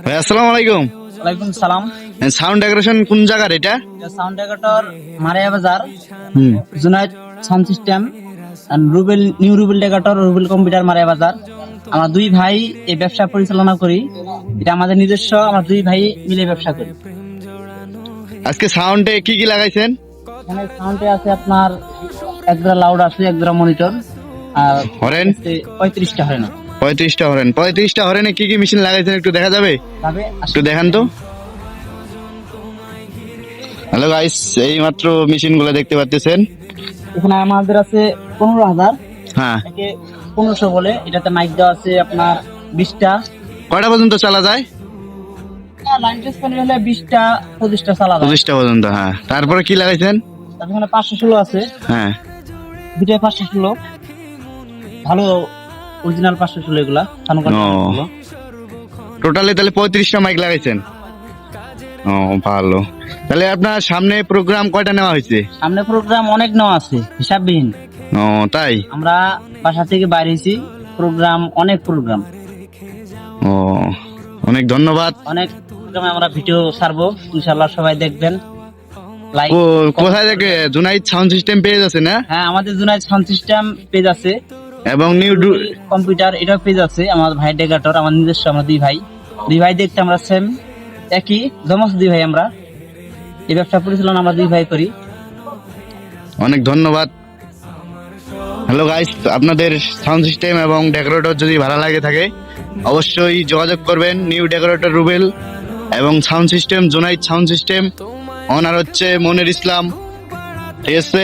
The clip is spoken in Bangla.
ভাই আসসালামু আলাইকুম। ওয়ালাইকুম সালাম। সাউন্ড ডেকোরেশন কোন জায়গার এটা? সাউন্ড ডেকোরেটর মারিয়া বাজার, হুম। Junaid sound system, Rubel new Rubel decorator, Rubel computer, Maria Bazar. আমরা দুই ভাই এই ব্যবসা পরিচালনা করি। এটা আমাদের নিজস্ব, আমরা দুই ভাই মিলে ব্যবসা করি। আজকে সাউন্ডে কি কি লাগাইছেন? এখানে সাউন্ডে আছে আপনার একজোড়া লাউড আছে, একজোড়া মনিটর, আর হরেন 35টা হয় না 35টা হরেন। 35টা হরেনে কি কি মেশিন লাগাইছেন একটু দেখা যাবে? তবে একটু দেখান তো। হ্যালো গাইস, এই মাত্র মেশিন গুলো দেখতে পাচ্ছেন। এখানে আমাদের আছে 15,000, হ্যাঁ। একে 1500 বলে। এটাতে মাইক দেওয়া আছে আপনার 20টা। কয়টা পর্যন্ত চালা যায়? লাইন টেস্ট প্যানেল হলে 20টা 25টা চালানো। 25টা পর্যন্ত। হ্যাঁ, তারপরে কি লাগাইছেন? এখানে 516 আছে, হ্যাঁ। দুটাই 516, ভালো অরিজিনাল 516 এগুলা। ও। টোটালি তাহলে 35টা মাইক লাগাইছেন। ও ভালো। তাহলে আপনার সামনে প্রোগ্রাম কয়টা নেওয়া হয়েছে? সামনে প্রোগ্রাম অনেক নেওয়া আছে, হিসাববিহীন। ও তাই? আমরা বাসা থেকে বাইরেছি, প্রোগ্রাম অনেক প্রোগ্রাম। ও অনেক ধন্যবাদ। অনেক প্রোগ্রামে আমরা ভিডিও ছাড়বো, ইনশাআল্লাহ সবাই দেখবেন। লাইক কোথায় থেকে? জুনাইদ সাউন্ড সিস্টেম পেজ আছে না? হ্যাঁ, আমাদের জুনাইদ সাউন্ড সিস্টেম পেজ আছে, এবং নিউ কম্পিউটার এটাও পেজ আছে। আমার ভাই ডেকাটর, আমার নিজস্ব। আমরা দুই ভাই দেখতে আমরা সেম, একই জমজ দুই ভাই। আমরা এই ব্যবসা পরিচালনা আমরা দুই ভাই করি। অনেক ধন্যবাদ। হ্যালো গাইস, আপনাদের সাউন্ড সিস্টেম এবং ডেকোরেটর যদি ভালো লাগে থাকে অবশ্যই যোগাযোগ করবেন। নিউ ডেকোরেটর রুবেল এবং sound system Junaid sound system. Owner হচ্ছে মনির ইসলাম। ঠিক আছে।